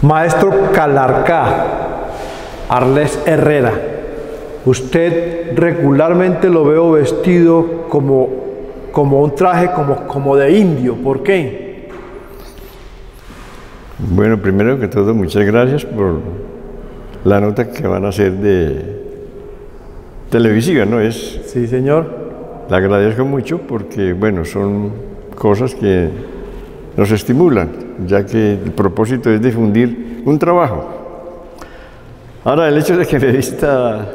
Maestro Calarcá, Arles Herrera, usted regularmente lo veo vestido como un traje como de indio. ¿Por qué? Bueno, primero que todo, muchas gracias por la nota que van a hacer de televisiva, ¿no es? Sí, señor. Le agradezco mucho porque, bueno, son cosas que nos estimulan, ya que el propósito es difundir un trabajo. Ahora, el hecho de que me vista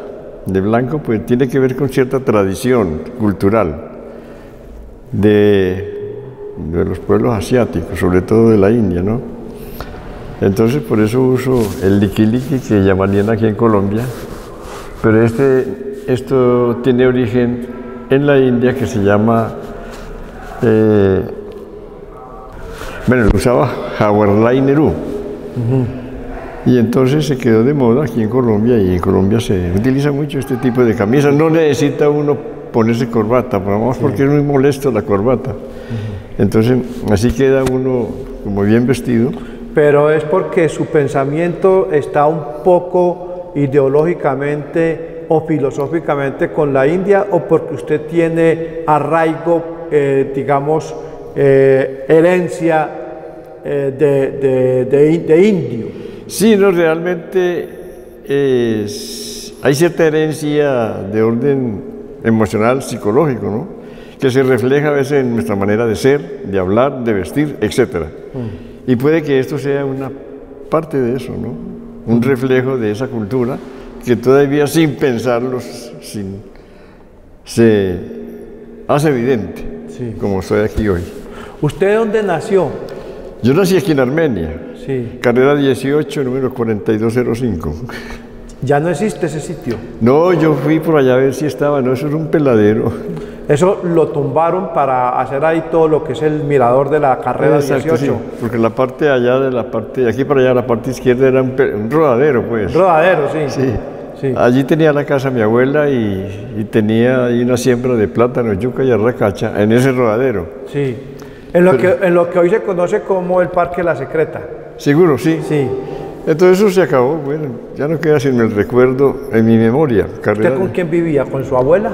de blanco, pues tiene que ver con cierta tradición cultural de los pueblos asiáticos, sobre todo de la India, ¿no? Entonces, por eso uso el liquiliqui que llamarían aquí en Colombia, pero esto tiene origen en la India, que se llama, bueno, lo usaba Jawaharlal Nehru. Y entonces se quedó de moda aquí en Colombia, y en Colombia se utiliza mucho este tipo de camisas. No necesita uno ponerse corbata, vamos, porque es muy molesto la corbata. Entonces, así queda uno como bien vestido. Pero es porque su pensamiento está un poco ideológicamente o filosóficamente con la India, o porque usted tiene arraigo, digamos, herencia de indio. Sí, no, realmente hay cierta herencia de orden emocional, psicológico, ¿no? Que se refleja a veces en nuestra manera de ser, de hablar, de vestir, etc. Y puede que esto sea una parte de eso, ¿no? Un reflejo de esa cultura que todavía sin pensarlo se hace evidente, sí, como estoy aquí hoy. ¿Usted dónde nació? Yo nací aquí en Armenia, sí. Carrera 18, número 4205. ¿Ya no existe ese sitio? No, yo fui por allá a ver si estaba, no, eso era un peladero. Eso lo tumbaron para hacer ahí todo lo que es el mirador de la Carrera 18. Sí, porque la parte de allá, de aquí para allá, la parte izquierda era un rodadero, pues. Rodadero, sí. Sí. Sí. Allí tenía la casa mi abuela y tenía ahí una siembra de plátano, yuca y arracacha en ese rodadero. Sí. En lo que hoy se conoce como el Parque La Secreta. ¿Seguro? Sí. Sí. Entonces eso se acabó, bueno, ya no queda sino el recuerdo en mi memoria. ¿Usted con quién vivía? ¿Con su abuela?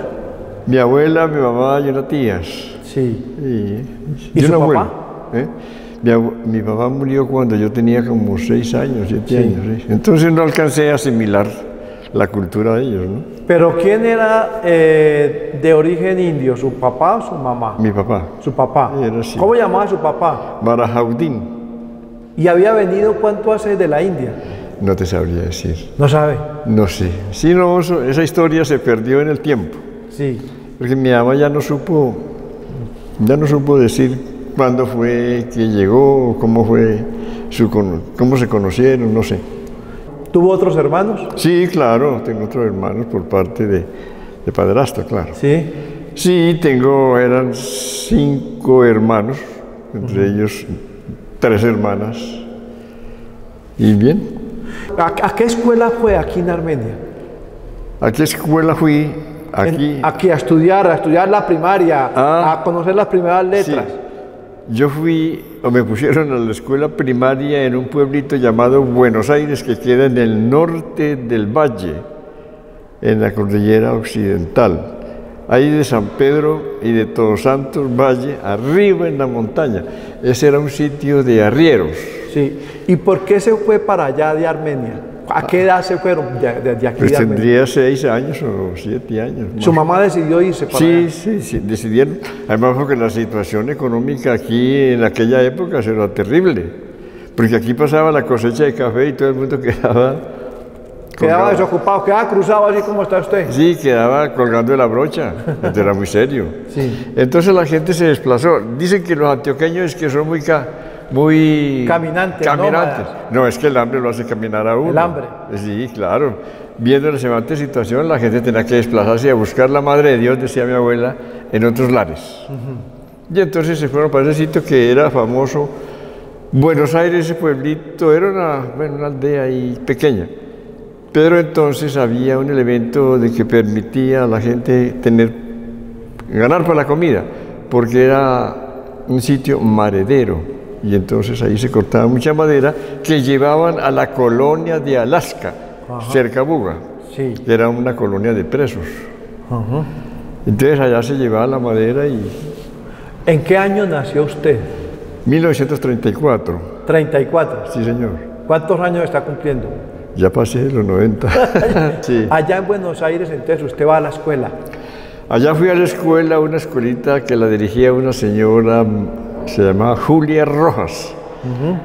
Mi abuela, mi mamá y unas tías. Sí. ¿Y su papá? Mi papá murió cuando yo tenía como 6 años, 7 años. ¿Sí? Entonces no alcancé a asimilar la cultura de ellos, ¿no? ¿Pero quién era de origen indio? ¿Su papá o su mamá? Mi papá. ¿Su papá? Era así. ¿Cómo llamaba su papá? Barajaudín. ¿Y había venido cuánto hace de la India? No te sabría decir. ¿No sabe? No sé. Sí, no, esa historia se perdió en el tiempo. Sí. Porque mi mamá ya no supo decir cuándo fue que llegó, cómo se conocieron, no sé. ¿Tuvo otros hermanos? Sí, claro, tengo otros hermanos por parte de padrastro, claro. Sí. Sí, eran 5 hermanos, entre ellos 3 hermanas. ¿Y bien? ¿A qué escuela fue aquí en Armenia? ¿A qué escuela fui? Aquí a estudiar la primaria, a conocer las primeras letras. Sí. Yo me pusieron a la escuela primaria en un pueblito llamado Buenos Aires, que queda en el norte del valle, en la cordillera occidental. Ahí de San Pedro y de Todos Santos Valle, arriba en la montaña. Ese era un sitio de arrieros. Sí. ¿Y por qué se fue para allá de Armenia? ¿A qué edad se fueron de aquí pues de Armenia? Tendría 6 años o 7 años. ¿Su mamá decidió irse para allá? Sí, decidieron. Además, porque la situación económica aquí en aquella época era terrible. Porque aquí pasaba la cosecha de café y todo el mundo quedaba desocupado, quedaba cruzado así como está usted. Sí, quedaba colgando de la brocha. Esto era muy serio. Sí. Entonces la gente se desplazó. Dicen que los antioqueños es que son muy caminantes. No, es que el hambre lo hace caminar a uno. El hambre. Sí, claro. Viendo la semejante situación, la gente tenía que desplazarse y a buscar la Madre de Dios, decía mi abuela, en otros lares. Y entonces se fueron para ese sitio que era famoso. Buenos Aires, ese pueblito, era una aldea ahí pequeña. Pero entonces había un elemento de que permitía a la gente ganar para la comida, porque era un sitio maredero. y entonces ahí se cortaba mucha madera que llevaban a la colonia de Alaska, cerca a Buga, Sí. que era una colonia de presos. Ajá. Entonces allá se llevaba la madera y ¿En qué año nació usted? 1934, 34. sí señor, ¿Cuántos años está cumpliendo? ya pasé los 90. Sí. Allá en Buenos Aires, entonces usted va a la escuela. Allá fui a la escuela, una escuelita que la dirigía una señora, se llamaba Julia Rojas.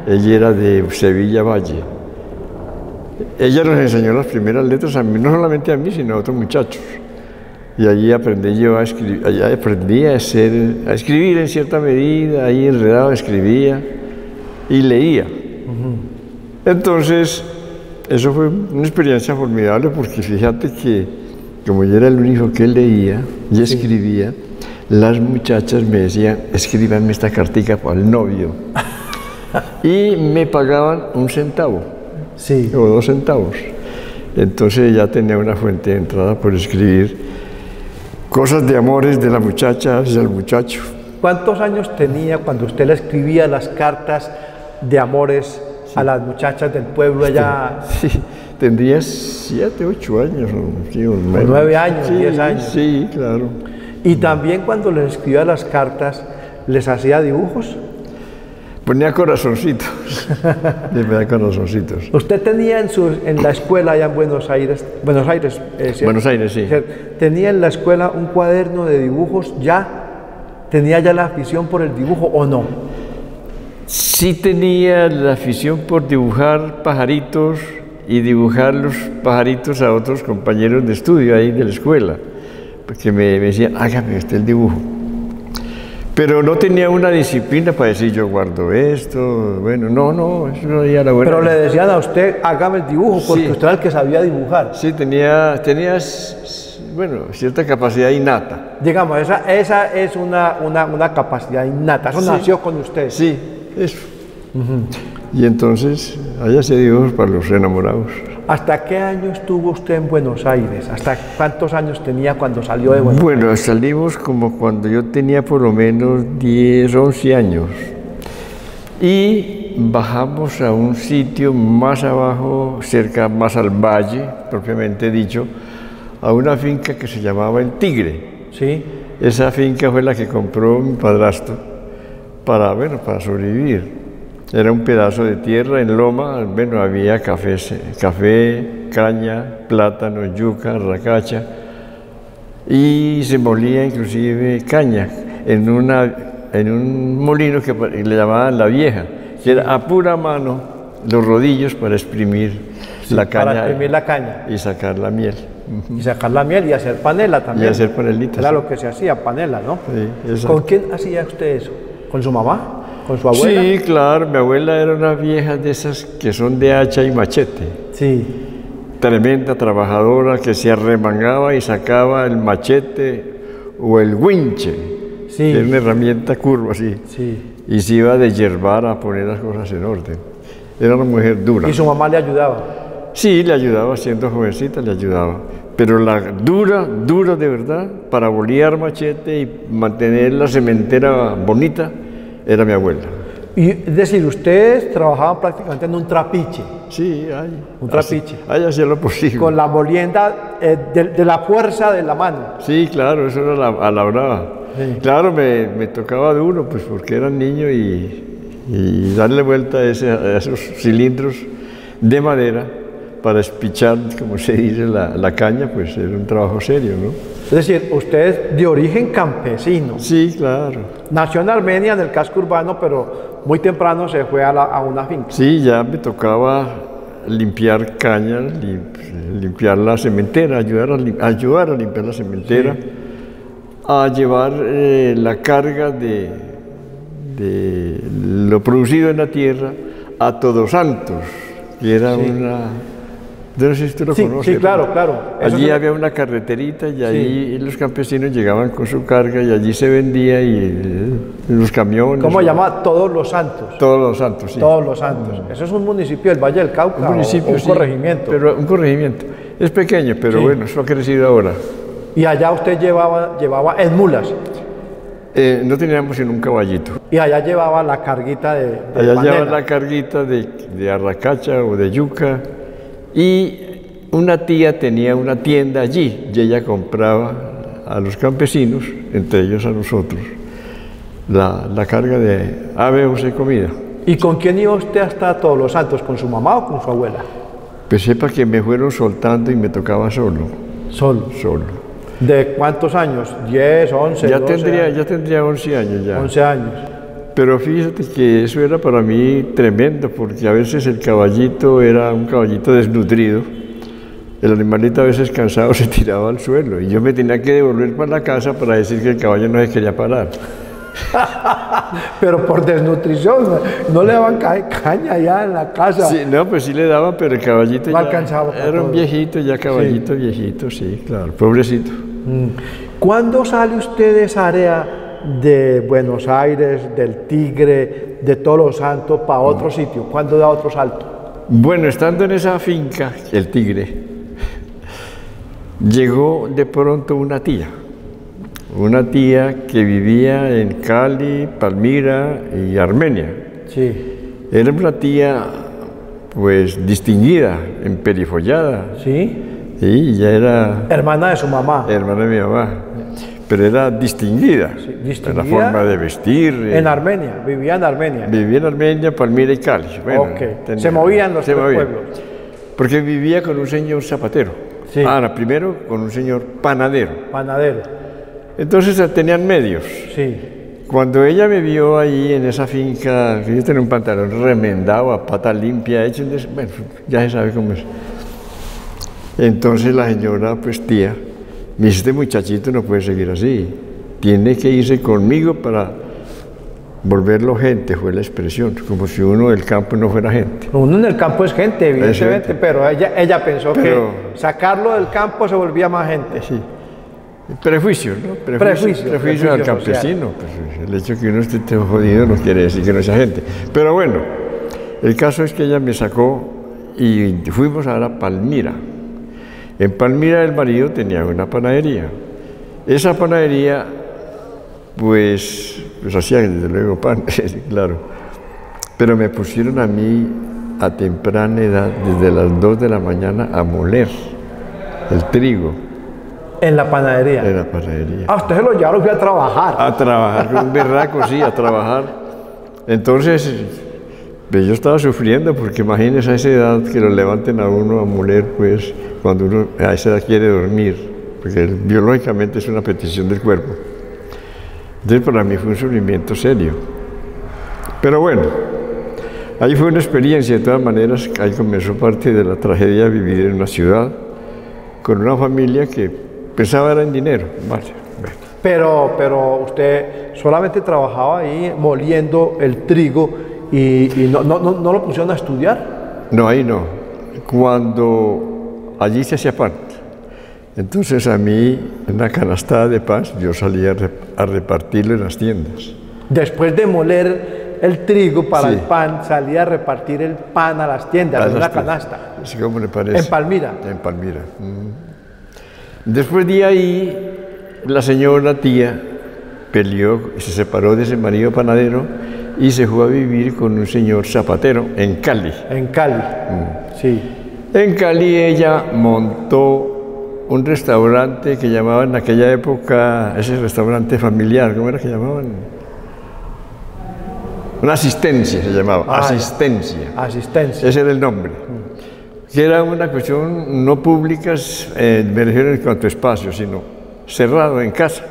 Ella era de Sevilla Valle. Ella nos enseñó las primeras letras a mí, no solamente a mí, sino a otros muchachos. Y allí aprendí yo a escribir, allá aprendí a escribir en cierta medida, ahí enredado escribía y leía. Entonces, eso fue una experiencia formidable porque fíjate que como yo era el único que leía y escribía, las muchachas me decían, escríbanme esta cartica para el novio. Y me pagaban 1 centavo Sí. o 2 centavos. Entonces ya tenía una fuente de entrada por escribir cosas de amores de la muchacha hacia el muchacho. ¿Cuántos años tenía cuando usted le escribía las cartas de amores a las muchachas del pueblo allá? Sí, tendría 7, 8 años, o 9 años, 10 años. Sí, claro. Y también cuando les escribía las cartas, ¿les hacía dibujos? Ponía corazoncitos. Le ponía corazoncitos. Usted tenía en la escuela allá en Buenos Aires, ¿cierto? Buenos Aires, sí. ¿Tenía en la escuela un cuaderno de dibujos ya? ¿Tenía ya la afición por el dibujo o no? Sí tenía la afición por dibujar pajaritos y dibujar los pajaritos a otros compañeros de estudio ahí de la escuela, porque me decían, hágame usted el dibujo. Pero no tenía una disciplina para decir, yo guardo esto, bueno, no, eso no era bueno. Pero le decían a usted, hágame el dibujo, porque Sí. usted era el que sabía dibujar. Sí, tenía bueno, cierta capacidad innata. Digamos, esa es una capacidad innata, eso Sí. nació con usted. Sí, eso. Y entonces, allá se dibujos para los enamorados. ¿Hasta qué año estuvo usted en Buenos Aires? ¿Hasta cuántos años tenía cuando salió de Buenos Aires? Bueno, salimos como cuando yo tenía por lo menos 10, 11 años. Y bajamos a un sitio más abajo, cerca, más al valle, propiamente dicho, a una finca que se llamaba El Tigre. Sí. Esa finca fue la que compró mi padrastro para sobrevivir. Era un pedazo de tierra en loma, bueno, había café, caña, plátano, yuca, racacha, y se molía inclusive caña en un molino que le llamaban La Vieja, que era a pura mano los rodillos para exprimir la caña. Para exprimir la caña. Y sacar la miel. Y sacar la miel y hacer panela también. Y hacer panelitas. Era lo que se hacía, panela, ¿no? Sí, exacto. ¿Con quién hacía usted eso? ¿Con su mamá? ¿Con su abuela? Sí, claro, mi abuela era una vieja de esas que son de hacha y machete. Sí. Tremenda trabajadora que se arremangaba y sacaba el machete o el winche, Sí. que era una herramienta curva así, Sí. y se iba a deshiervar a poner las cosas en orden. Era una mujer dura. ¿Y su mamá le ayudaba? Sí, le ayudaba, siendo jovencita le ayudaba, pero la dura de verdad, para bolear machete y mantener la cementera bonita, era mi abuela. Y, es decir, ustedes trabajaban prácticamente en un trapiche, Sí, ay. Un trapiche. Ay, hacía lo posible. con la molienda de la fuerza de la mano. Sí, claro, eso era a la brava. Sí. Claro, me tocaba duro, pues porque era niño y darle vuelta a esos cilindros de madera para espichar, como se dice, la caña, pues era un trabajo serio, ¿no? Es decir, usted es de origen campesino. Sí, claro. Nació en Armenia, en el casco urbano, pero muy temprano se fue a una finca. Sí, ya me tocaba limpiar caña, limpiar la cementera, ayudar a limpiar la cementera, a llevar la carga de lo producido en la tierra a Todos Santos, que era una... Yo no sé si tú lo conoces. Sí, claro. Allí había una carreterita y allí los campesinos llegaban con su carga y allí se vendía y los camiones. ¿Cómo se llama? Todos los Santos. Todos los Santos, sí. Todos los Santos. Eso es un municipio del Valle del Cauca, Un municipio, o un sí, corregimiento. Pero un corregimiento. Es pequeño, pero Sí. bueno, eso ha crecido ahora. Y allá usted llevaba en mulas. No teníamos sino un caballito. Y allá llevaba la carguita de Allá panela. llevaba la carguita de arracacha o de yuca, y una tía tenía una tienda allí y ella compraba a los campesinos, entre ellos a nosotros, la carga de ave o C comida. ¿Y con quién iba usted hasta Todos los Santos? ¿Con su mamá o con su abuela? Pues sepa que me fueron soltando y me tocaba solo. Solo. ¿De cuántos años? ¿10, 11, Ya 12 tendría, años? ya tendría 11 años ya. 11 años. Pero fíjate que eso era para mí tremendo, porque a veces el caballito era un caballito desnutrido. El animalito a veces cansado se tiraba al suelo y yo me tenía que devolver para la casa para decir que el caballo no se quería parar. Pero por desnutrición, no le daban caña ya en la casa. Sí, no, pues sí le daban, pero el caballito No ya alcanzaba para era un todo. viejito, ya caballito viejito, sí, claro, pobrecito. ¿Cuándo sale usted de esa área de Buenos Aires, del Tigre, de Todos los Santos, para otro sitio? ¿Cuándo da otro salto? Bueno, estando en esa finca, el Tigre, llegó de pronto una tía que vivía en Cali, Palmira y Armenia. Sí. Era una tía, pues, distinguida, emperifollada, ¿Sí? y ya era Hermana de su mamá. hermana de mi mamá, pero era distinguida, distinguida en la forma de vestir. En Armenia, vivía en Armenia. Vivía en Armenia, Palmira y Cali. Bueno, Ok. Se movían los tres pueblos. Porque vivía con un señor zapatero. Sí. Ahora, primero con un señor panadero. Panadero. Entonces tenían medios. Sí. Cuando ella me vio ahí en esa finca, que yo tenía un pantalón remendado, a pata limpia, hecho, bueno, ya se sabe cómo es. Entonces la señora, pues tía, me dice, este muchachito no puede seguir así, tiene que irse conmigo para volverlo gente, fue la expresión, como si uno del campo no fuera gente. Uno en el campo es gente, evidentemente, gente. pero ella pensó Pero- que sacarlo del campo se volvía más gente. Sí. Prejuicios, ¿no? Prejuicio al campesino. Pues, el hecho de que uno esté jodido no quiere decir que no sea gente. Pero bueno, el caso es que ella me sacó y fuimos a la Palmira. En Palmira el marido tenía una panadería. Esa panadería, pues hacía desde luego pan, claro. Pero me pusieron a mí a temprana edad, desde las 2 de la mañana, a moler el trigo. En la panadería. En la panadería. Ah, usted se lo llevaron fui a trabajar. A trabajar con un berraco, sí, a trabajar. Entonces, pues yo estaba sufriendo, porque imagínese a esa edad que lo levanten a uno a moler, pues, cuando uno a esa edad quiere dormir, porque biológicamente es una petición del cuerpo. Entonces, para mí fue un sufrimiento serio. Pero bueno, ahí fue una experiencia, de todas maneras, ahí comenzó parte de la tragedia de vivir en una ciudad, con una familia que pensaba era en dinero, vale. Bueno. Pero usted solamente trabajaba ahí moliendo el trigo y no lo pusieron a estudiar. No, ahí no. Cuando allí se hacía pan, entonces a mí, en una canastada de pan, yo salía a repartirlo en las tiendas. Después de moler el trigo para Sí. el pan, salía a repartir el pan a las tiendas, en una canasta. Así como le parece. En Palmira. En Palmira. Después de ahí, la señora tía peleó y se separó de ese marido panadero y se fue a vivir con un señor zapatero en Cali. En Cali. Sí. En Cali ella montó un restaurante que llamaban en aquella época, ese restaurante familiar, ¿cómo era que llamaban? Una asistencia se llamaba, asistencia. Asistencia. Ese era el nombre. Que era una cuestión no pública, me refiero en cuanto a espacio, sino cerrado en casa.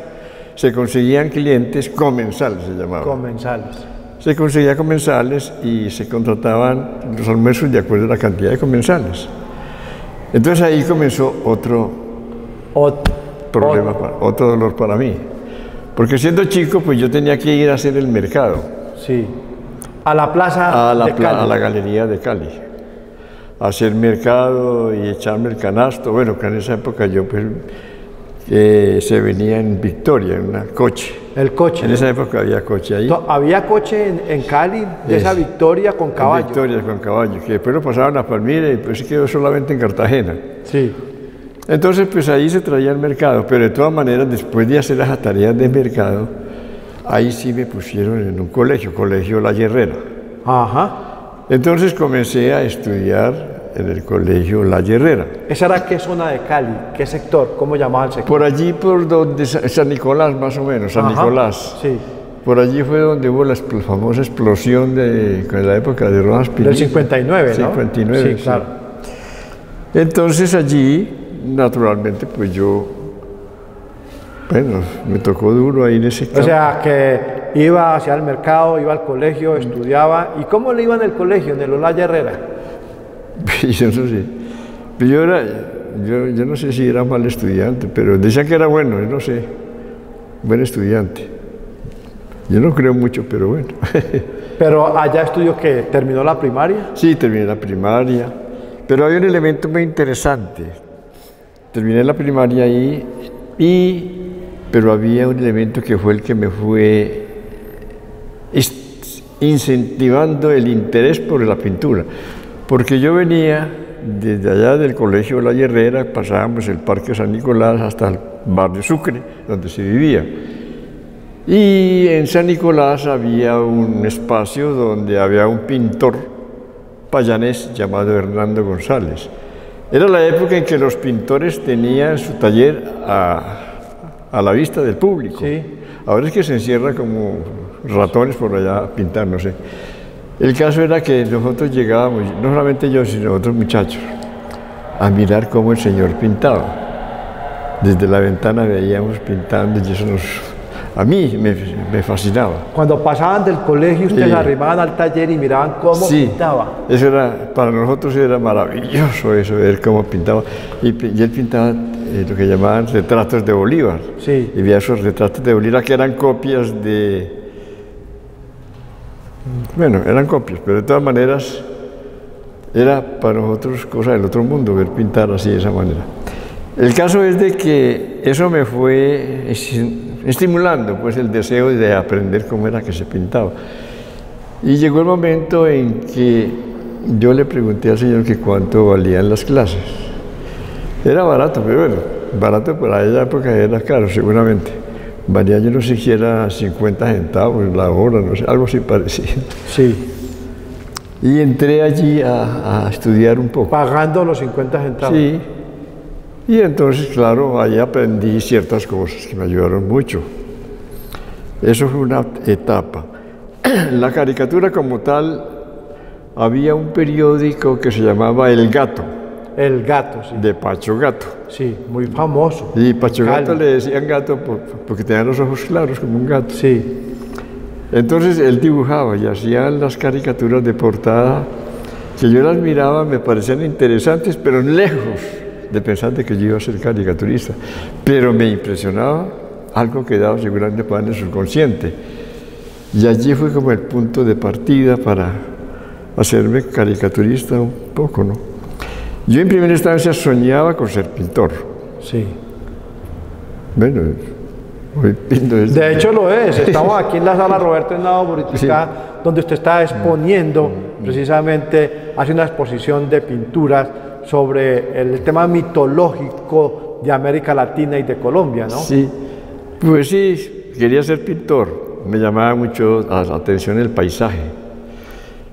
Se conseguían clientes comensales, se llamaba. Comensales. Se conseguía comensales y se contrataban los almuerzos de acuerdo a la cantidad de comensales. Entonces ahí comenzó otro problema, otro dolor para mí. Porque siendo chico, pues yo tenía que ir a hacer el mercado. Sí. A la plaza de Cali. A la galería de Cali. A hacer mercado y echarme el canasto. Bueno, que en esa época yo pues se venía en Victoria, en un coche. El coche. En esa época había coche ahí. Había coche en Cali de esa Victoria con caballo. Victoria con caballo, que después lo pasaban a Palmira y pues quedó solamente en Cartagena. Sí. Entonces pues ahí se traía el mercado, pero de todas maneras después de hacer las tareas de mercado, ahí sí me pusieron en un colegio La Herrera. Ajá. Entonces comencé a estudiar en el colegio La Herrera. ¿Esa era qué zona de Cali? ¿Qué sector? ¿Cómo llamaba el sector? Por allí, por donde San Nicolás, más o menos, San Ajá. Nicolás. Sí. Por allí fue donde hubo la famosa explosión de la época de Rojas Pinilla. Del 59, ¿no? 59, sí, claro. Entonces allí, naturalmente, pues yo, bueno, me tocó duro ahí en ese campo. O sea, que iba hacia el mercado, iba al colegio, estudiaba. ¿Y cómo le iba en el colegio, en el Olaya Herrera? Yo no sé. Yo no sé si era mal estudiante, pero decían que era bueno, yo no sé. Buen estudiante. Yo no creo mucho, pero bueno. Pero allá estudió que terminó la primaria. Sí, terminé la primaria. Pero hay un elemento muy interesante. Terminé la primaria ahí, pero había un elemento que fue el que me fue incentivando el interés por la pintura. Porque yo venía desde allá del colegio La Herrera, pasábamos el Parque San Nicolás hasta el barrio Sucre, donde se vivía. Y en San Nicolás había un espacio donde había un pintor payanés llamado Hernando González. Era la época en que los pintores tenían su taller a la vista del público. Sí. Ahora es que se encierra como ratones por allá a pintar, no sé. El caso era que nosotros llegábamos, no solamente yo, sino otros muchachos, a mirar cómo el señor pintaba. Desde la ventana veíamos pintando y eso a mí me fascinaba. Cuando pasaban del colegio, ustedes Sí. arribaban al taller y miraban cómo Sí, pintaba. eso era, para nosotros era maravilloso eso, ver cómo pintaba. Y él pintaba lo que llamaban retratos de Bolívar. Sí. Y veía esos retratos de Bolívar que eran copias de... Bueno, eran copias, pero de todas maneras era para nosotros cosa del otro mundo ver pintar así de esa manera. El caso es de que eso me fue estimulando pues el deseo de aprender cómo era que se pintaba. Y llegó el momento en que yo le pregunté al señor que cuánto valían las clases. Era barato, pero bueno, barato para aquella época era caro seguramente. Valía, yo no sé si era 50 centavos la hora, no sé, algo así parecido. Sí. Y entré allí a estudiar un poco. Pagando los 50 centavos. Sí. Y entonces, claro, ahí aprendí ciertas cosas que me ayudaron mucho. Eso fue una etapa. La caricatura como tal, había un periódico que se llamaba El Gato, El Gato, sí. de Pacho Gato. Sí, muy famoso. Y Pacho Cali. Gato le decían gato porque tenía los ojos claros como un gato. Sí. Entonces él dibujaba y hacía las caricaturas de portada que yo las miraba, me parecían interesantes, pero lejos de pensar de que yo iba a ser caricaturista. Pero me impresionaba algo que daba seguramente para el subconsciente. Y allí fue como el punto de partida para hacerme caricaturista un poco, ¿no? Yo en primera instancia soñaba con ser pintor. Sí. Bueno, hoy pinto desde... De hecho lo es. Estamos aquí en la sala Roberto Henao Buritica, donde usted está exponiendo precisamente, hace una exposición de pinturas sobre el tema mitológico de América Latina y de Colombia, ¿no? Sí, pues sí, quería ser pintor. Me llamaba mucho la atención el paisaje.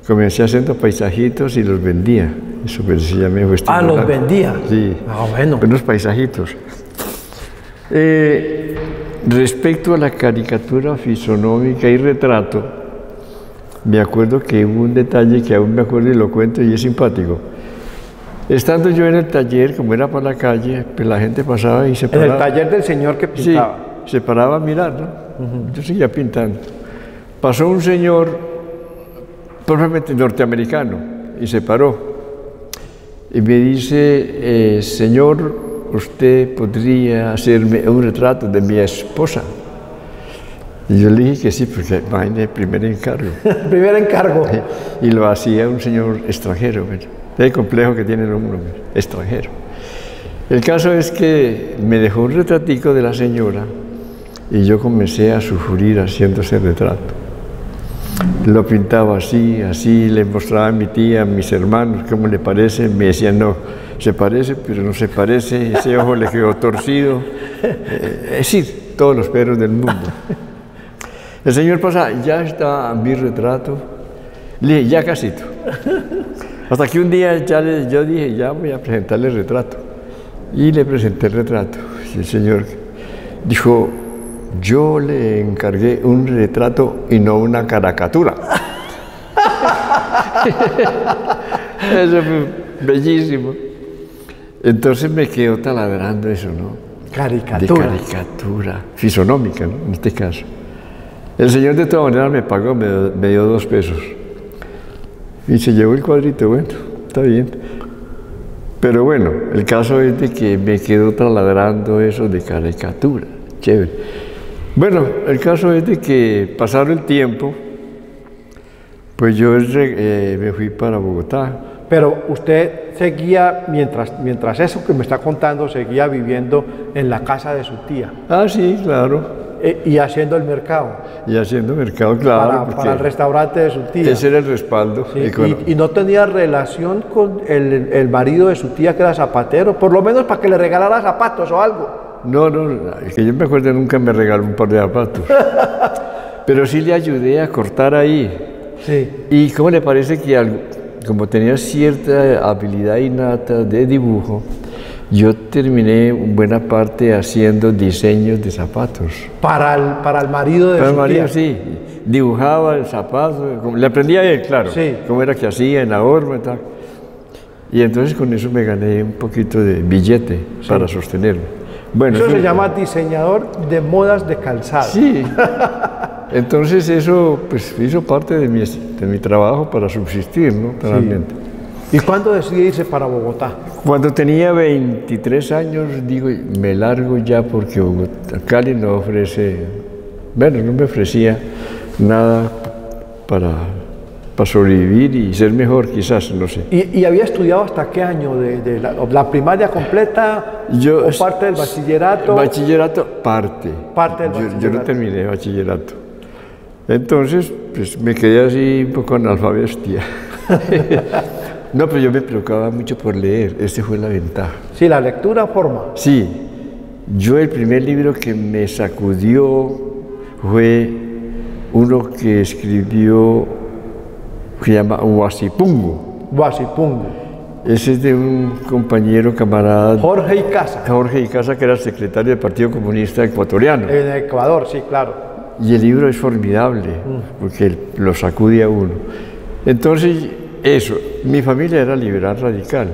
Comencé haciendo paisajitos y los vendía. Eso pues, sí, ya me fue estimulante. los vendía. Sí. Ah, bueno. Unos paisajitos. Respecto a la caricatura fisonómica y retrato, me acuerdo que hubo un detalle que aún me acuerdo y lo cuento y es simpático. Estando yo en el taller, como era para la calle, pues la gente pasaba y se En paraba. el taller del señor que Sí, pintaba. se paraba a mirar, ¿no? Yo seguía pintando. Pasó un señor, probablemente norteamericano, y se paró. Y me dice, señor, ¿usted podría hacerme un retrato de mi esposa? Y yo le dije que sí, porque imagínate, el primer encargo. Primer encargo. Y lo hacía un señor extranjero, el complejo que tiene el hombre, extranjero. El caso es que me dejó un retratico de la señora y yo comencé a sufrir haciendo ese retrato. Lo pintaba así, así, le mostraba a mi tía, a mis hermanos, cómo le parece, me decían, no, se parece, pero no se parece, ese ojo le quedó torcido, es decir, todos los perros del mundo. El señor pasa, ya está mi retrato. Le dije, ya casito. Hasta que un día yo dije, ya voy a presentarle el retrato. Y le presenté el retrato. Y el señor dijo, yo le encargué un retrato y no una caricatura. Eso fue bellísimo. Entonces me quedó taladrando eso, ¿no? Caricatura. De caricatura, fisonómica, ¿no? En este caso. El señor de todas maneras me pagó, me dio 2 pesos. Y se llevó el cuadrito, bueno, está bien. Pero bueno, el caso es de que me quedó taladrando eso de caricatura, chévere. Bueno, el caso es de que pasado el tiempo, pues yo me fui para Bogotá. Pero usted seguía, mientras eso que me está contando, seguía viviendo en la casa de su tía. Ah, sí, claro. Y haciendo el mercado. Y haciendo mercado, claro. Para el restaurante de su tía. Ese era el respaldo. Sí, y no tenía relación con el marido de su tía que era zapatero, por lo menos para que le regalara zapatos o algo. No, que yo me acuerdo nunca me regaló un par de zapatos. Pero sí le ayudé a cortar ahí. Sí. ¿Y cómo le parece que como tenía cierta habilidad innata de dibujo, yo terminé buena parte haciendo diseños de zapatos? Para el marido de su tía. Para el marido, sí. Dibujaba el zapato, le aprendía a él, claro, sí, cómo era que hacía en la horma y tal. Y entonces con eso me gané un poquito de billete para sostenerme. Bueno, eso se llama diseñador de modas de calzado. Sí. Entonces eso pues hizo parte de mi trabajo para subsistir, ¿no? Realmente. Sí. ¿Y cuándo decide irse para Bogotá? Cuando tenía 23 años, digo, me largo ya porque Cali no ofrece, bueno, no me ofrecía nada para sobrevivir y ser mejor, quizás, no sé. ¿Y había estudiado hasta qué año? ¿De la primaria completa o parte del bachillerato? Bachillerato, parte. Parte del bachillerato. Yo no terminé bachillerato. Entonces, pues me quedé así un poco analfabestia. No, pero yo me preocupaba mucho por leer, esta fue la ventaja. Sí, la lectura forma. Sí, yo el primer libro que me sacudió fue uno que escribió, que se llama Huasipungo. Huasipungo. Ese es de un compañero, camarada. Jorge Icaza. Jorge Icaza, que era el secretario del Partido Comunista Ecuatoriano. En Ecuador, sí, claro. Y el libro es formidable, porque lo sacude a uno. Entonces, eso, mi familia era liberal radical.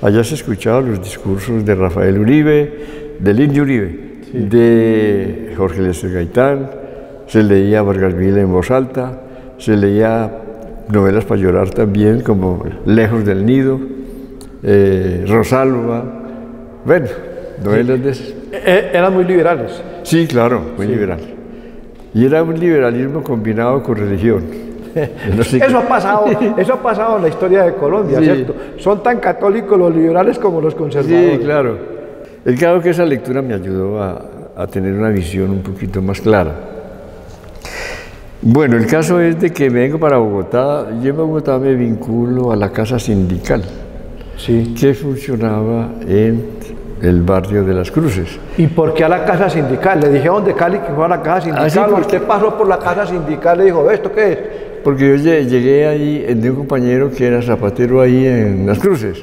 Allá se escuchaban los discursos de Rafael Uribe, del Indio Uribe, sí, de Jorge Lester Gaitán, se leía Vargas Vila en voz alta, se leía novelas para llorar también, como Lejos del Nido, Rosalba, bueno, novelas de esas. ¿Eran muy liberales? Sí, claro, muy liberal. Y era un liberalismo combinado con religión. No sé eso ha pasado en la historia de Colombia, ¿cierto? Son tan católicos los liberales como los conservadores. Sí, claro. El caso que esa lectura me ayudó a tener una visión un poquito más clara. Bueno, el caso es de que vengo para Bogotá. Yo en Bogotá me vinculo a la Casa Sindical, sí, que funcionaba en el barrio de Las Cruces. ¿Y por qué a la Casa Sindical? Le dijeron de Cali que fue a la Casa Sindical. Sí, porque usted pasó por la Casa Sindical y dijo, ¿esto qué es? Porque yo llegué ahí de un compañero que era zapatero ahí en Las Cruces.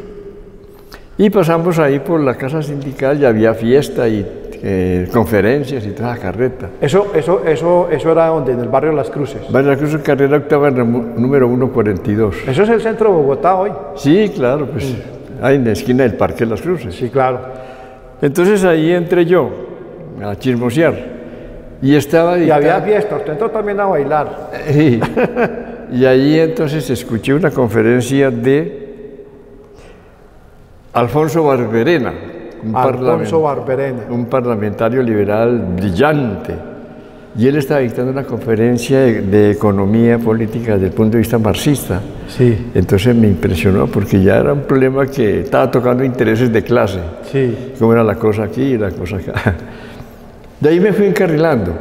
Y pasamos ahí por la Casa Sindical y había fiesta y conferencias y toda la carreta. ¿Eso era donde? ¿En el barrio de Las Cruces? Barrio de Las Cruces, carrera octava, número 142. ¿Eso es el centro de Bogotá hoy? Sí, claro, pues ahí en la esquina del Parque de Las Cruces. Sí, claro. Entonces ahí entré yo a chismosear. Y estaba y había fiesta, usted entró también a bailar. Y ahí entonces escuché una conferencia de Alfonso Barberena, un parlamentario liberal brillante. Y él estaba dictando una conferencia de economía política desde el punto de vista marxista. Sí. Entonces me impresionó porque ya era un problema que estaba tocando intereses de clase. Sí. Cómo era la cosa aquí y la cosa acá. De ahí me fui encarrilando.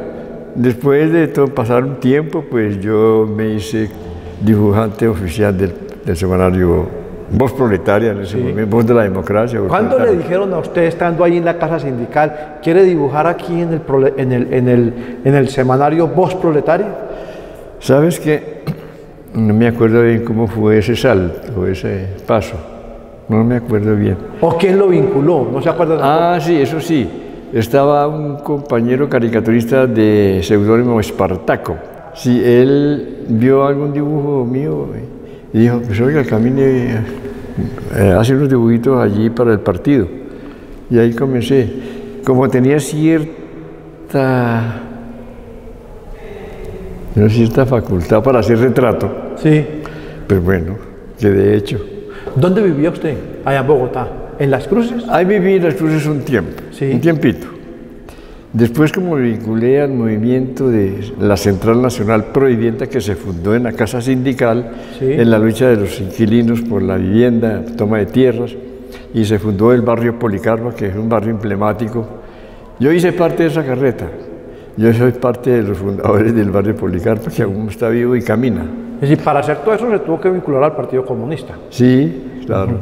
Después de pasar un tiempo, pues yo me hice dibujante oficial del semanario voz proletaria en ese momento, voz de la democracia. ¿Cuándo le dijeron a usted, estando ahí en la casa sindical, quiere dibujar aquí en el semanario Voz Proletaria? ¿Sabes qué? No me acuerdo bien cómo fue ese salto, ese paso. No me acuerdo bien. ¿O quién lo vinculó? ¿No se acuerda? Ah, sí, eso sí. Estaba un compañero caricaturista de seudónimo Espartaco. Sí, él vio algún dibujo mío y dijo, pues oiga, camine, hace unos dibujitos allí para el partido. Y ahí comencé. Como tenía cierta facultad para hacer retrato. Sí. Pues bueno, quedé hecho. ¿Dónde vivía usted? Allá en Bogotá. ¿En Las Cruces? Ahí viví en Las Cruces un tiempo, un tiempito. Después, como me vinculé al movimiento de la Central Nacional Prohibienta, que se fundó en la Casa Sindical, en la lucha de los inquilinos por la vivienda, toma de tierras, y se fundó el barrio Policarpa, que es un barrio emblemático. Yo hice parte de esa carreta. Yo soy parte de los fundadores del barrio Policarpa, que aún está vivo y camina. Es decir, para hacer todo eso se tuvo que vincular al Partido Comunista. Sí, claro.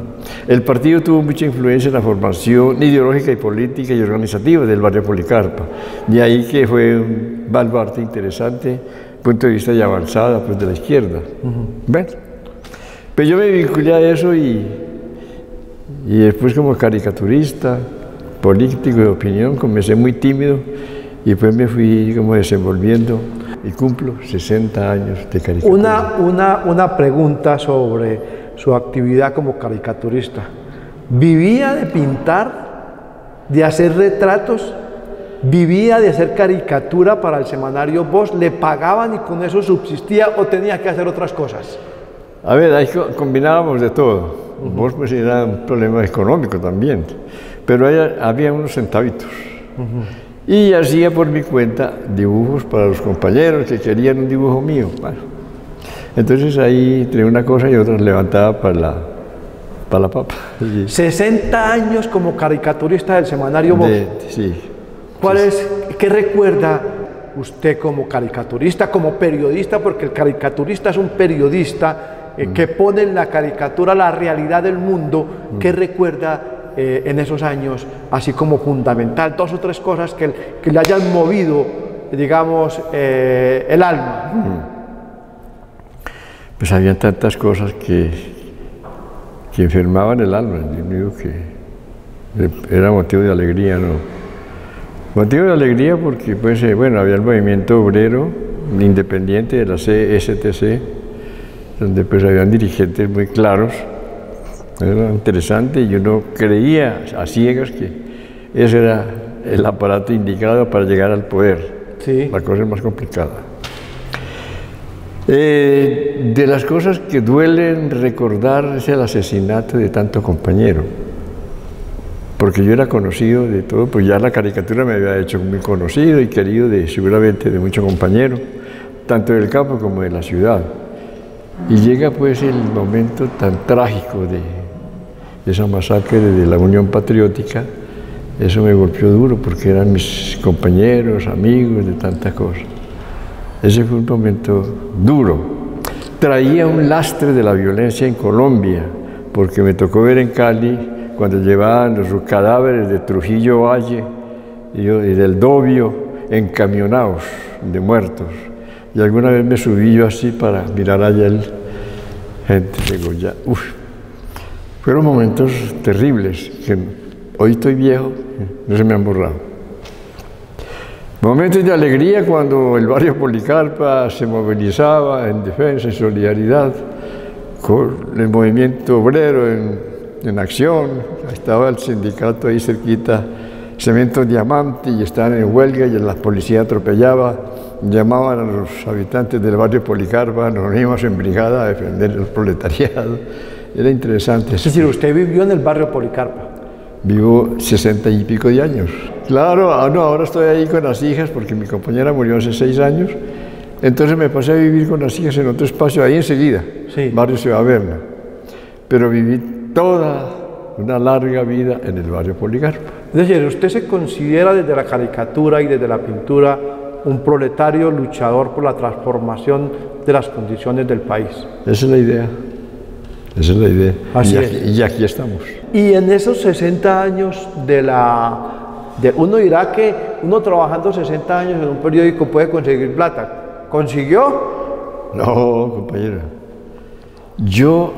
El partido tuvo mucha influencia en la formación ideológica y política y organizativa del barrio Policarpa. De ahí que fue un baluarte interesante, punto de vista ya avanzada, pues de la izquierda. Bueno, pues yo me vinculé a eso y después como caricaturista, político de opinión, comencé muy tímido y después me fui como desenvolviendo y cumplo 60 años de caricatura. Una pregunta sobre su actividad como caricaturista. ¿Vivía de pintar, de hacer retratos? ¿Vivía de hacer caricatura para el semanario Voz? ¿Le pagaban y con eso subsistía o tenía que hacer otras cosas? A ver, ahí combinábamos de todo. Voz pues era un problema económico también, pero había unos centavitos. Y hacía por mi cuenta dibujos para los compañeros que querían un dibujo mío. Bueno, entonces ahí entre una cosa y otra levantaba para la papa. 60 años como caricaturista del semanario Voz. Sí. ¿Qué recuerda usted como caricaturista, como periodista? Porque el caricaturista es un periodista que pone en la caricatura la realidad del mundo. ¿Qué recuerda en esos años, así como fundamental, 2 o 3 cosas que le hayan movido, digamos, el alma? Pues había tantas cosas que enfermaban el alma. Yo digo que era motivo de alegría, ¿no? Motivo de alegría porque, pues, bueno, había el movimiento obrero independiente de la CSTC, donde pues habían dirigentes muy claros. Era interesante y uno creía a ciegas que ese era el aparato indicado para llegar al poder. Sí. La cosa es más complicada. De las cosas que duelen recordar es el asesinato de tanto compañero. Porque yo era conocido de todo, pues ya la caricatura me había hecho muy conocido y querido seguramente de muchos compañeros, tanto del campo como de la ciudad. Y llega pues el momento tan trágico de esa masacre de la Unión Patriótica. Eso me golpeó duro porque eran mis compañeros, amigos, de tantas cosas. Ese fue un momento duro. Traía un lastre de la violencia en Colombia, porque me tocó ver en Cali cuando llevaban los cadáveres de Trujillo Valle y del Dobio encamionados de muertos. Y alguna vez me subí yo así para mirar allá gente degollada. Fueron momentos terribles que hoy estoy viejo, no se me han borrado. Momentos de alegría cuando el barrio Policarpa se movilizaba en defensa y solidaridad con el movimiento obrero en acción. Estaba el sindicato ahí cerquita, Cemento Diamante, y estaban en huelga y la policía atropellaba. Llamaban a los habitantes del barrio Policarpa, nos íbamos en brigada a defender el proletariado. Era interesante. Es decir, usted vivió en el barrio Policarpa. Vivo 60 y pico de años. Claro, ahora estoy ahí con las hijas porque mi compañera murió hace 6 años. Entonces me pasé a vivir con las hijas en otro espacio ahí enseguida, barrio Ciudad Berna. Pero viví toda una larga vida en el barrio Policarpa. Es decir, usted se considera desde la caricatura y desde la pintura un proletario luchador por la transformación de las condiciones del país. Esa es la idea. Esa es la idea. Así Y aquí estamos. Y en esos 60 años uno dirá que uno trabajando 60 años en un periódico puede conseguir plata. ¿Consiguió? No, compañero. Yo,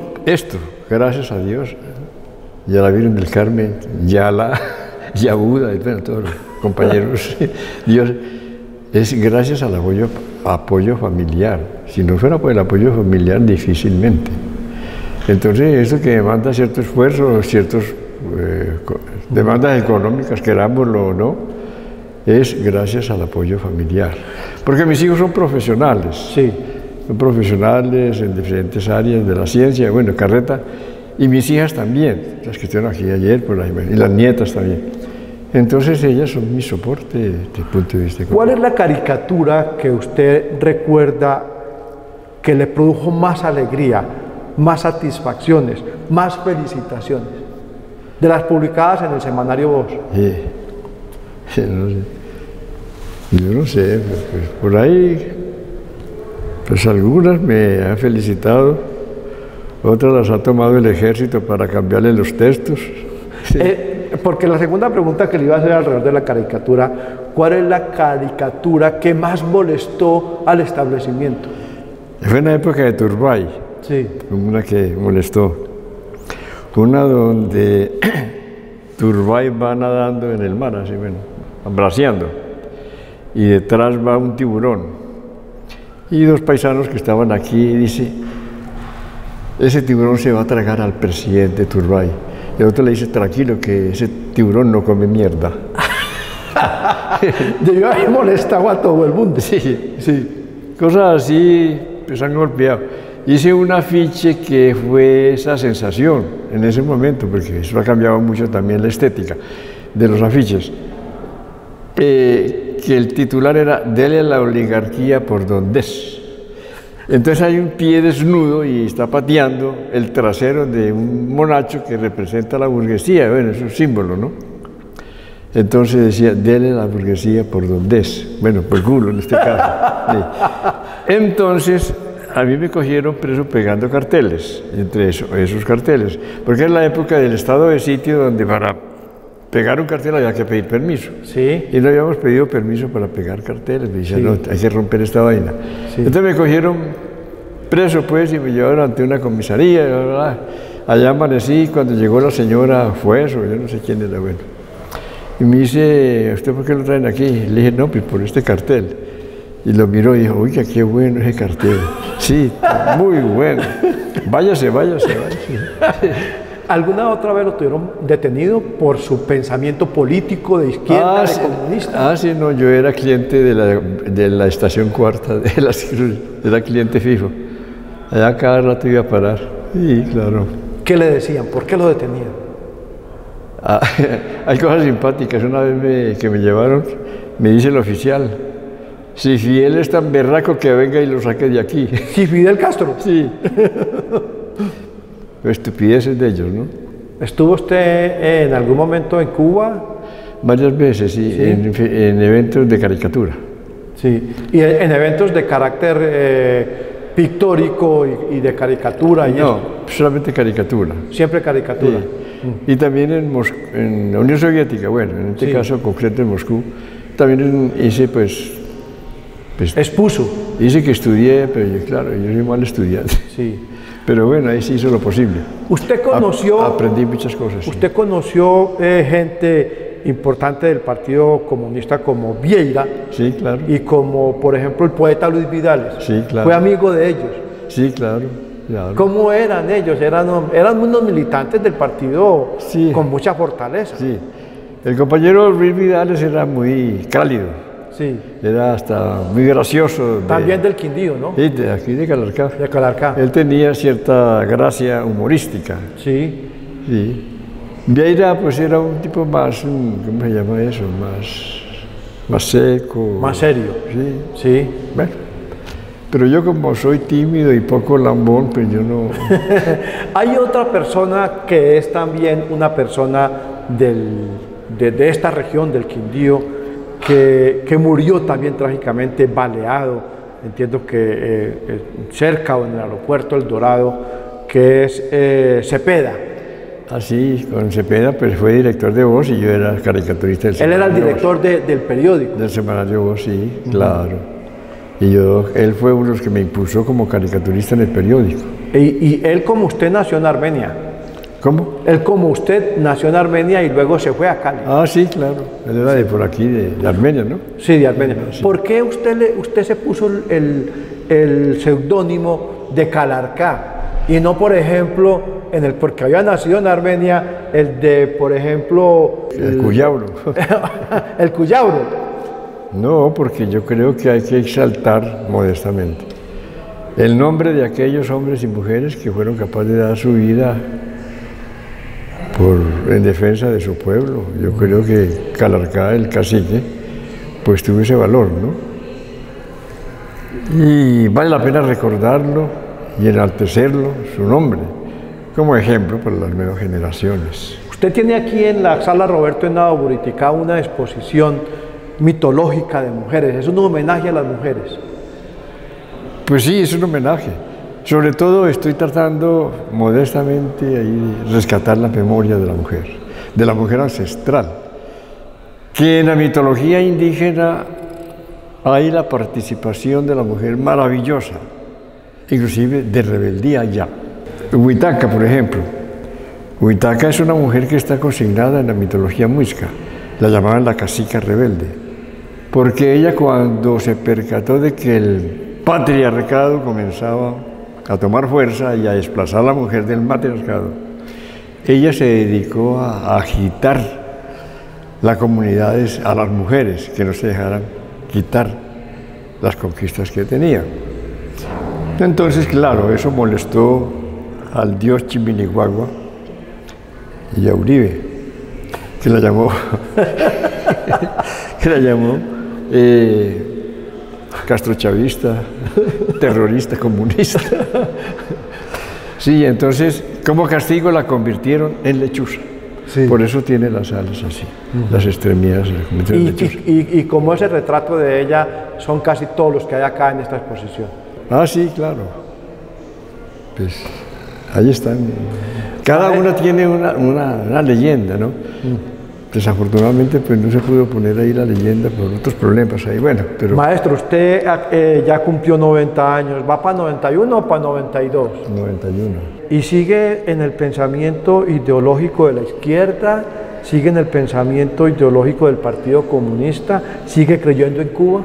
gracias a Dios, y a la Virgen del Carmen, y a Buda, y bueno, todos los compañeros, Dios, es gracias al apoyo familiar. Si no fuera por el apoyo familiar, difícilmente. Entonces, esto que demanda cierto esfuerzo, demandas económicas, querámoslo o no, es gracias al apoyo familiar. Porque mis hijos son profesionales. Sí. Son profesionales en diferentes áreas de la ciencia, bueno, carreta, y mis hijas también, las que estuvieron aquí ayer, por ahí, y las nietas también. Entonces ellas son mi soporte desde el punto de vista económico. ¿Cuál es la caricatura que usted recuerda que le produjo más alegría, más satisfacciones, más felicitaciones? De las publicadas en el semanario Voz. No sé. Yo no sé, pues por ahí, pues algunas me han felicitado, otras las ha tomado el ejército para cambiarle los textos. Sí. Porque la segunda pregunta que le iba a hacer alrededor de la caricatura, ¿cuál es la caricatura que más molestó al establecimiento? Fue en la época de Turbay, sí. Una que molestó. Una donde Turbay va nadando en el mar, así, bueno, braceando, y detrás va un tiburón. Y dos paisanos que estaban aquí dice, ese tiburón se va a tragar al presidente Turbay. Y el otro le dice, tranquilo, que ese tiburón no come mierda. Debió haber molestado a todo el mundo. Sí, sí. Cosas así, pues han golpeado. Hice un afiche que fue esa sensación en ese momento, porque eso ha cambiado mucho también la estética de los afiches. Que el titular era, dele a la oligarquía por donde es. Entonces hay un pie desnudo y está pateando el trasero de un monacho que representa a la burguesía. Bueno, es un símbolo, ¿no? Entonces decía, dele a la burguesía por donde es. Bueno, por culo en este caso. Sí. Entonces, a mí me cogieron preso pegando carteles, entre esos carteles, porque es la época del estado de sitio donde para pegar un cartel había que pedir permiso. Sí. Y no habíamos pedido permiso para pegar carteles. Me decían, Sí. no, hay que romper esta vaina. Sí. Entonces me cogieron preso, pues, y me llevaron ante una comisaría. ¿Verdad? Allá amanecí, cuando llegó la señora juez, o yo no sé quién era, bueno. Y me dice, ¿usted por qué lo traen aquí? Le dije, no, pues por este cartel. Y lo miró y dijo, oiga, qué bueno ese cartel. Sí, muy bueno. Váyase, váyase, váyase. ¿Alguna otra vez lo tuvieron detenido por su pensamiento político de izquierda, de sí, comunista? Sí, no, yo era cliente de la estación cuarta de Las Cruces, era cliente fijo. Allá cada rato iba a parar. Sí, claro. ¿Qué le decían? ¿Por qué lo detenían? Hay cosas simpáticas. Una vez que me llevaron, me dice el oficial, si Fidel es tan berraco que venga y lo saque de aquí. ¿Sí, Fidel Castro? Sí. Estupideces de ellos, ¿no? ¿Estuvo usted en algún momento en Cuba? Varias veces, sí, ¿Sí? En eventos de caricatura. Sí. ¿Y en eventos de carácter pictórico y de caricatura? Y no, eso? solamente caricatura. Siempre caricatura. Sí. Y también en la Unión Soviética, bueno, en este Sí. caso concreto en Moscú, también hice, pues Expuso. dice que estudié, pero claro, yo soy mal estudiante. Sí. Pero bueno, ahí se hizo lo posible. ¿Usted conoció, aprendí muchas cosas. Sí. usted conoció gente importante del Partido Comunista como Vieira Sí, claro. y como, por ejemplo, el poeta Luis Vidales? Sí, claro. Fue amigo de ellos. Sí, claro. Claro. ¿Cómo eran ellos? Eran unos militantes del partido Sí. con mucha fortaleza. Sí. El compañero Luis Vidales era muy cálido. Sí. Era hasta muy gracioso. También del Quindío, ¿no? Sí, de aquí de Calarcá. De Calarcá. Él tenía cierta gracia humorística. Sí. Sí. Vieira, pues era un tipo más, ¿cómo se llama eso? Más seco. Más serio. Sí. Sí. Bueno. Pero yo como soy tímido y poco lambón, pues yo no... Hay otra persona que es también una persona de esta región, del Quindío, que murió también trágicamente baleado, entiendo que cerca o en el aeropuerto El Dorado, que es Cepeda. Así, con Cepeda, pues fue director de Voz y yo era caricaturista del Él era el semanario director del periódico. Voz. Del semanario Voz, sí, claro. Y él fue uno de los que me impulsó como caricaturista en el periódico. Y él, como usted, nació en Armenia. ¿Cómo? Él, como usted, nació en Armenia y luego se fue a Cali. Ah, sí, claro. Él era de por aquí, de Armenia, ¿no? Sí, de Armenia. Sí. ¿Por qué usted se puso el seudónimo de Calarcá? Y no, por ejemplo, porque había nacido en Armenia, el de, por ejemplo... El Cuyauro. El Cuyauro. No, porque yo creo que hay que exaltar modestamente el nombre de aquellos hombres y mujeres que fueron capaces de dar su vida en defensa de su pueblo. Yo creo que Calarcá, el cacique, pues tuvo ese valor, ¿no? Y vale la pena recordarlo y enaltecerlo, su nombre, como ejemplo para las nuevas generaciones. Usted tiene aquí en la sala Roberto Henao Buriticá una exposición mitológica de mujeres, es un homenaje a las mujeres. Pues sí, es un homenaje. Sobre todo estoy tratando modestamente ahí de rescatar la memoria de la mujer ancestral, que en la mitología indígena hay la participación de la mujer maravillosa, inclusive de rebeldía ya. Huitaca, por ejemplo. Huitaca es una mujer que está consignada en la mitología muisca, la llamaban la cacica rebelde, porque ella, cuando se percató de que el patriarcado comenzaba a tomar fuerza y a desplazar a la mujer del matriarcado, ella se dedicó a agitar las comunidades, a las mujeres, que no se dejaran quitar las conquistas que tenían. Entonces, claro, eso molestó al dios Chiminiguagua y a Uribe, que la llamó castrochavista, terrorista, comunista. Sí, entonces, como castigo la convirtieron en lechuza. Sí. Por eso tiene las alas así, las extremidades la convirtieron en lechuza. Y como ese retrato de ella son casi todos los que hay acá en esta exposición. Ah, sí, claro. Pues ahí están. Cada una tiene una leyenda, ¿no? Desafortunadamente, pues no se pudo poner ahí la leyenda por otros problemas ahí. Bueno, pero... Maestro, usted ya cumplió 90 años. ¿Va para 91 o para 92? 91. ¿Y sigue en el pensamiento ideológico de la izquierda? ¿Sigue en el pensamiento ideológico del Partido Comunista? ¿Sigue creyendo en Cuba?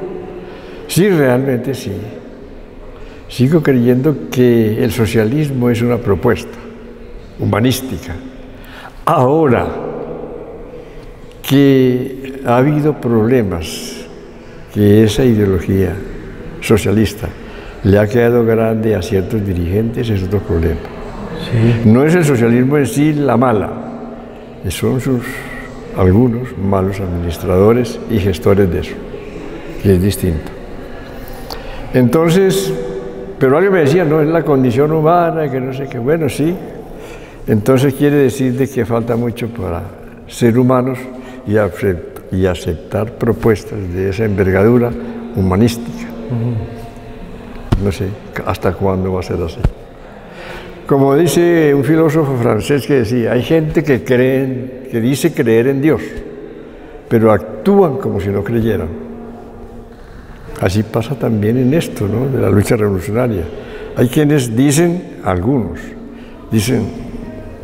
Sí, realmente sí. Sigo creyendo que el socialismo es una propuesta humanística. Ahora que ha habido problemas, que esa ideología socialista le ha quedado grande a ciertos dirigentes, es otro problema. Sí. No es el socialismo en sí la mala, son algunos malos administradores y gestores de eso, que es distinto. Entonces, pero alguien me decía, no, es la condición humana, que no sé qué, bueno, sí. Entonces quiere decir de que falta mucho para ser humanos y aceptar propuestas de esa envergadura humanística. No sé hasta cuándo va a ser así. Como dice un filósofo francés que decía, hay gente que dice creer en Dios, pero actúan como si no creyeran. Así pasa también en esto, ¿no?, de la lucha revolucionaria. Hay quienes dicen, algunos, dicen,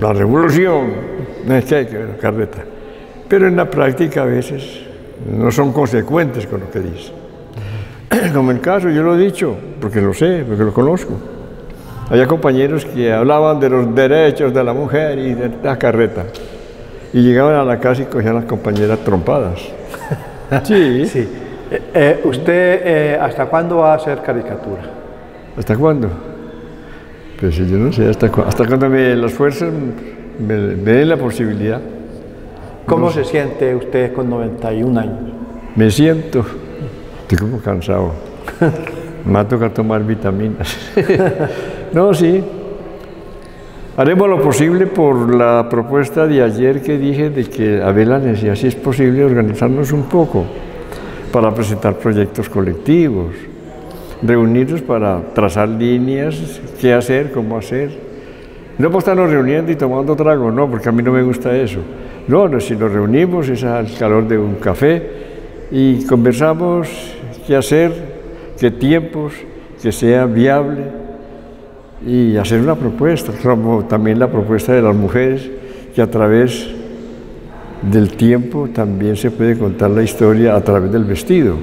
la revolución, no es que hay que carreta. Pero en la práctica a veces no son consecuentes con lo que dicen. Como el caso, yo lo he dicho, porque lo sé, porque lo conozco. Había compañeros que hablaban de los derechos de la mujer y de la carreta. Y llegaban a la casa y cogían a las compañeras trompadas. Sí. Sí. ¿Usted hasta cuándo va a hacer caricatura? ¿Hasta cuándo? Pues yo no sé, hasta cuando las fuerzas me den la posibilidad. ¿Cómo se siente usted con 91 años? Me siento, estoy como cansado. Me va a tocar tomar vitaminas. No, sí. Haremos lo posible por la propuesta de ayer que dije de que había la necesidad, si es posible, organizarnos un poco para presentar proyectos colectivos, reunirnos para trazar líneas, qué hacer, cómo hacer, No por estarnos reuniendo y tomando trago, no, porque a mí no me gusta eso. No, no, si nos reunimos es al calor de un café y conversamos qué hacer, qué tiempos, que sea viable y hacer una propuesta, como también la propuesta de las mujeres, que a través del tiempo también se puede contar la historia a través del vestido.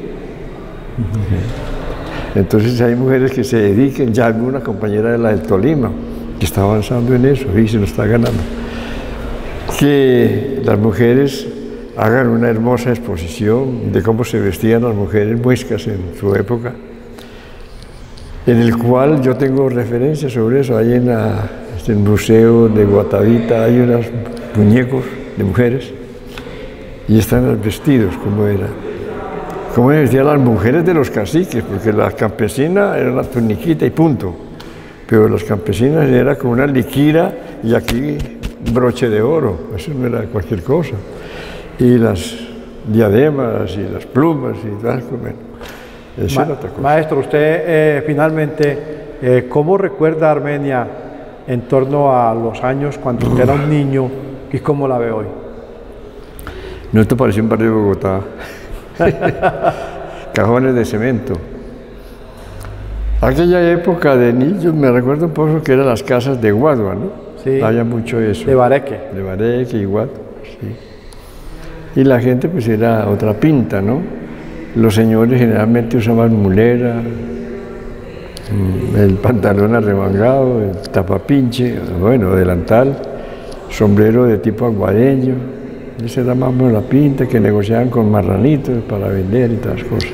Entonces hay mujeres que se dediquen, ya alguna compañera de la del Tolima, que está avanzando en eso y se lo está ganando, que las mujeres hagan una hermosa exposición de cómo se vestían las mujeres muiscas en su época, en el cual yo tengo referencias sobre eso. Ahí en el Museo de Guatavita hay unos muñecos de mujeres y están los vestidos, cómo era. Cómo vestían las mujeres de los caciques, porque la campesina era una tuniquita y punto, pero las campesinas era con una liquira y aquí un broche de oro, eso no era cualquier cosa. Y las diademas y las plumas y tal, bueno, eso era otra cosa. Maestro, usted finalmente, ¿cómo recuerda Armenia en torno a los años cuando usted era un niño y cómo la ve hoy? No, esto parecía un barrio de Bogotá. Cajones de cemento. Aquella época de niños me recuerdo un poco que eran las casas de Guadua, ¿no? Sí. Había mucho eso. De Bareque. De Bareque y Guadua, sí. Y la gente pues era otra pinta, ¿no? Los señores generalmente usaban mulera, el pantalón arremangado, el tapapinche, bueno, delantal, sombrero de tipo aguadeño. Esa era más o menos la pinta, que negociaban con marranitos para vender y todas las cosas.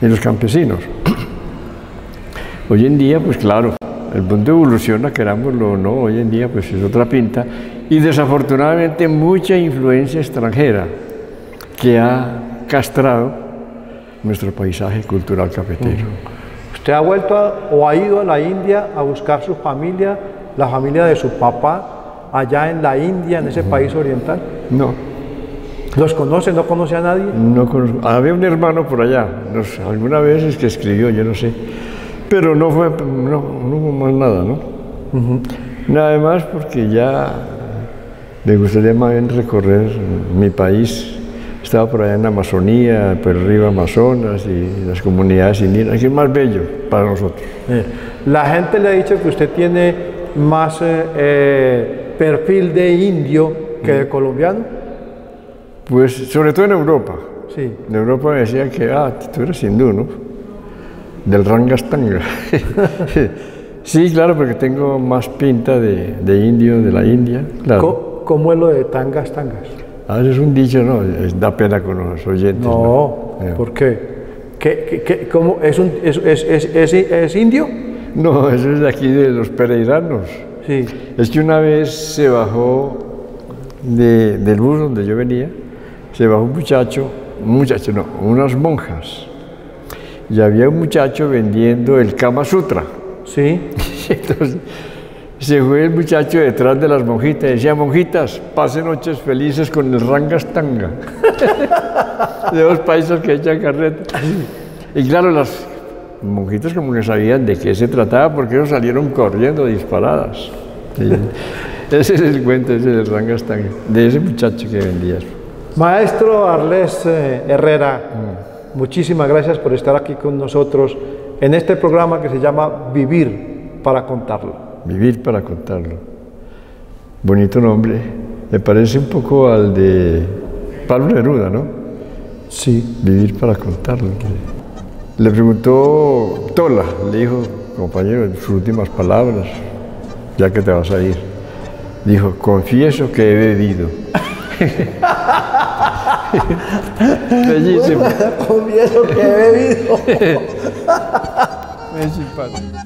Y los campesinos. Hoy en día, pues claro, el mundo evoluciona, querámoslo o no, hoy en día pues es otra pinta. Y desafortunadamente mucha influencia extranjera que ha castrado nuestro paisaje cultural cafetero. ¿Usted ha vuelto o ha ido a la India a buscar su familia, la familia de su papá, allá en la India, en ese país oriental? No. ¿Los conoce? ¿No conoce a nadie? No conozco. Había un hermano por allá, alguna vez es que escribió, yo no sé, pero no hubo más nada, ¿no? Nada más porque ya me gustaría más bien recorrer mi país. Estaba por allá en la Amazonía, por arriba Amazonas y las comunidades indígenas, que es más bello para nosotros. La gente le ha dicho que usted tiene más perfil de indio que de colombiano. Pues sobre todo en Europa. Sí. En Europa me decían que, tú eres hindú, ¿no? Del Rangastanga. Sí, claro, porque tengo más pinta de indio, de la India. Claro. ¿Cómo es lo de tangas? Es un dicho, ¿no? Da pena con los oyentes. No, ¿no? ¿Por qué? ¿Cómo? ¿Es indio? No, eso es de aquí de los pereiranos. Sí. Es que una vez se bajó del bus donde yo venía, se bajó unas monjas. Y había un muchacho vendiendo el Kama Sutra. Sí. Entonces, se fue el muchacho detrás de las monjitas y decía: monjitas, pasen noches felices con el Rangastanga. De dos paisas que echan carreta. Y claro, las monjitas como que sabían de qué se trataba, porque ellos salieron corriendo disparadas. Ese es el cuento, ese del Rangastanga, de ese muchacho que vendía eso. Maestro Arlés Herrera, muchísimas gracias por estar aquí con nosotros en este programa que se llama Vivir para contarlo. Vivir para contarlo. Bonito nombre. Me parece un poco al de Pablo Neruda, ¿no? Sí. Vivir para contarlo. Le preguntó Tola, le dijo: compañero, en sus últimas palabras, ya que te vas a ir, dijo: confieso que he bebido. Bellísimo. Confieso que he bebido. Es simpático.